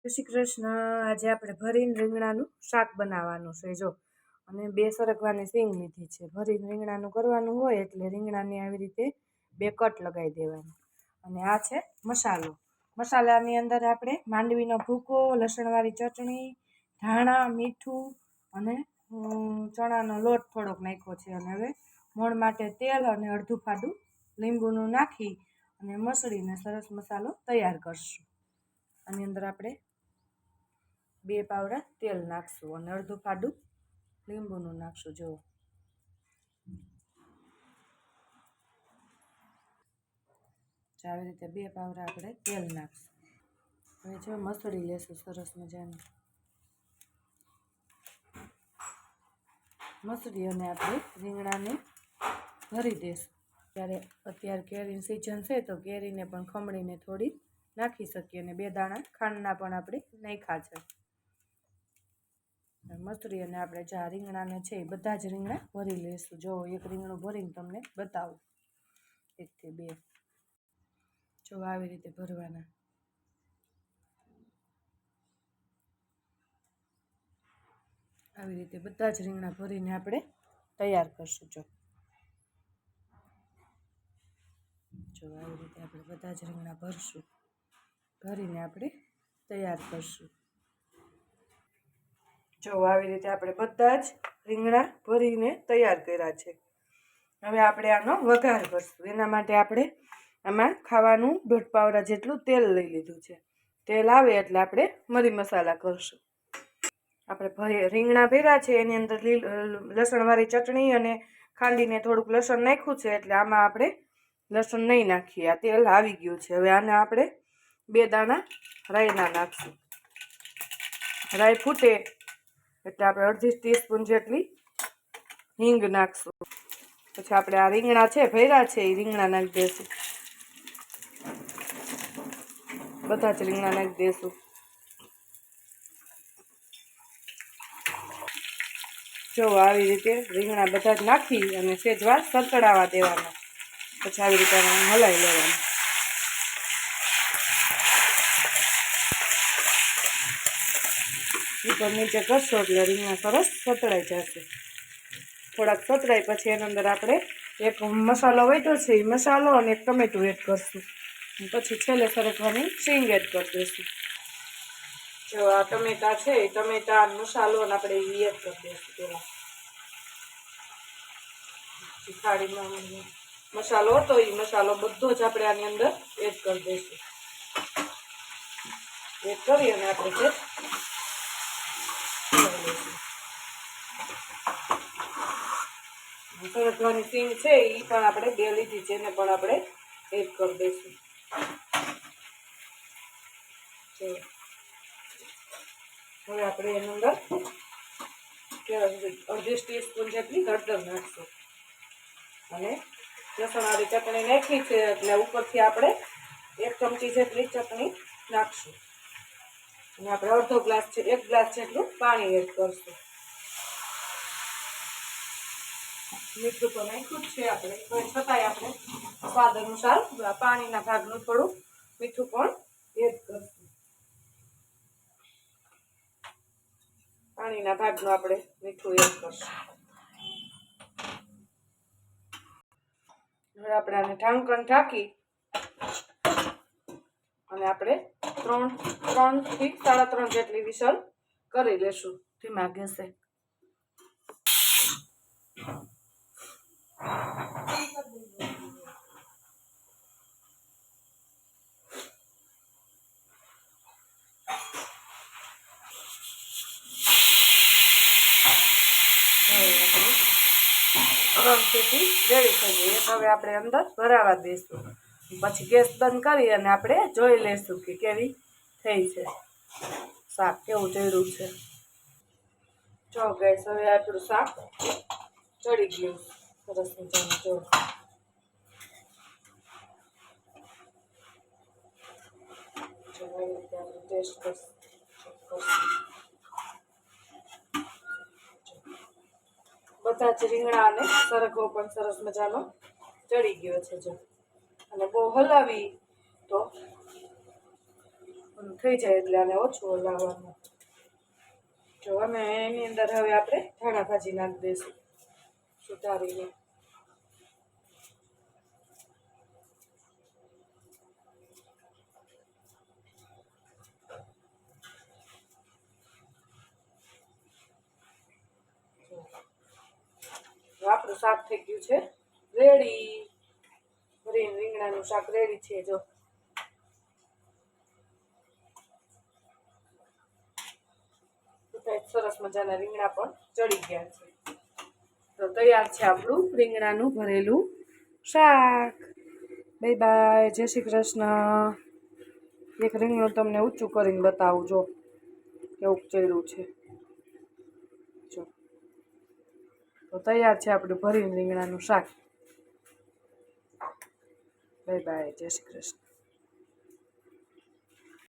જય શ્રી કૃષ્ણ। આજે આપણે ભરીને રીંગણાનું શાક બનાવવાનું છે જો, અને 2 સરગવાની સિંગ લીધી છે। ભરીને રીંગણાનું કરવાનું હોય એટલે રીંગણાની આવી રીતે 2 કટ લગાવી દેવાના। અને આ છે મસાલો। મસાલાની અંદર આપણે માંડવીનો ભૂકો, લસણવાળી ચટણી, ધાણા, મીઠું અને ચણાનો લોટ થોડોક નાખ્યો છે। અને હવે મોણ માટે તેલ અને અડધું ફાડું લીંબુનું નાખી અને મસળીને સરસ મસાલો તૈયાર કરશું। આની અંદર આપણે 2 પાવડા તેલ નાખશું અને અડધું ફાડું લીંબુનું નાખશું। જો આવી રીતે 2 પાવડા આપણે તેલ નાખશું। હવે જો મસળી લેશું સરસ મજાનું। મસળી અને આપણે રીંગણાને ભરી દઈશું। અત્યારે કેરીની સિઝન છે તો કેરીને પણ ખમણીને થોડી નાખી શકીએ, અને 2 દાણા ખાંડના પણ આપણે નાખ્યા છે। મસળી અને આપણે જે રીંગણાને છે એ બધા જ રીંગણા ભરી લઈશું। જો એક રીંગણું ભરીને તમને બતાવું, 1 થી 2 જો આવી રીતે ભરવાના। આવી રીતે બધા જ રીંગણા ભરીને આપણે તૈયાર કરશું। જો આવી રીતે આપણે બધા જ રીંગણા ભરશું, ભરીને આપણે તૈયાર કરશું। જો આવી રીતે આપણે બધા જ રીંગણા ભરીને તૈયાર કર્યા છે। હવે આપણે આનો વઘાર કરશું। એના માટે આપણે આમાં ખાવાનું 1.5 પાવડા જેટલું તેલ લઈ લીધું છે। તેલ આવે એટલે આપણે મરી મસાલા કરશું। આપણે રીંગણા ભર્યા છે એની અંદર લસણવાળી ચટણી અને ખાંડીને થોડુંક લસણ નાખ્યું છે, એટલે આમાં આપણે લસણ નહીં નાખીએ। આ તેલ આવી ગયું છે। હવે આને આપણે 2 દાણા રાઈના નાખશું। રાઈ ફૂટે એટલે આપણે અડધી ટીસ્પૂન જેટલી હિંગ નાખશું। પછી આપણે આ રીંગણા છે ભર્યા છે એ રીંગણા નાખી દઈશું। બધા જ રીંગણા નાખી દઈશું। જો આવી રીતે રીંગણા બધા જ નાખી અને સેજવાર સતળાવા દેવાના। પછી આવી રીતે હલાવી લેવાનું। ઉપર નીચે કરશો એટલે રીંગણા સરસ સતળાઈ જશે। થોડાક સતળાય પછી એની અંદર આપણે એક મસાલો વધ્યો છે એ મસાલો અને 1 ટમેટું એડ કરશું। પછી છેલ્લે સરગવાની સિંગ એડ કરી દઈશું। જો આ ટમેટા છે એ ટમેટા મસાલો અને આપણે એ એડ કરી દઈશું। પહેલાં થાળીમાં મસાલો હતો એ મસાલો બધો જ આપણે આની અંદર એડ કરી દઈશું। એડ કરી અને આપણે સરગવાની સિંગ છે એ પણ આપણે 2 લીધી છે, એને પણ આપણે એડ કરી દઈશું। હવે આપણે એની અંદર અડધી ટીસ્પૂન જેટલી હળદર નાખશું અને લસણવાળી ચટણી નાખી છે એટલે ઉપરથી આપણે 1 ચમચી જેટલી ચટણી નાખશું અને આપણે અડધો ગ્લાસ 1 ગ્લાસ જેટલું પાણી એડ કરશું। મીઠું તો નાખ્યું જ છે આપણે, તો છતાંય આપણે સ્વાદ અનુસાર પાણીના ભાગનું થોડું મીઠું પણ એડ કરશું। પાણીના ભાગનું આપણે મીઠું એડ કરશું। હવે આપણે આને ઢાંકણ ઢાંકી અને આપણે 3 થી 3.5 જેટલી વિસલ કરી લેશું ધીમા ગેસે। રેડી થઈ ગઈ। હવે આપણે અંદર ભરાવા દઈશું। પછી ગેસ બંધ કરી અને આપણે જોઈ લઈશું કે કેવી થઈ છે, શાક કેવું ચડ્યું છે। જો ગેસ હવે આપણું શાક ચડી ગયું સરસ મજાનું। જો ટેસ્ટ કરશું। બધા જ રીંગણા અને સરગવો પણ સરસ મજાનો ચડી ગયો છે। જો અને બહુ હલાવી તો થઈ જાય એટલે આને ઓછું હલાવવાનું. જો અમે એની અંદર હવે આપણે ધાણા ભાજી નાખી દઈશું સુધારીને. આપણું શાક થઈ ગયું છે રેડી. ભરીને રીંગણાનું શાક રેડી છે. જો સરસ મજાના રીંગણા પણ ચડી ગયા છે. તો તૈયાર છે આપણું રીંગણાનું ભરેલું શાક. બાય બાય, જય શ્રી કૃષ્ણ. એક રીંગણું તમને ઊંચું કરીને બતાવું જો કેવું ચડ્યું છે. જો તો તૈયાર છે આપણું ભરીને રીંગણાનું શાક. બાય બાય, જય શ્રી કૃષ્ણ.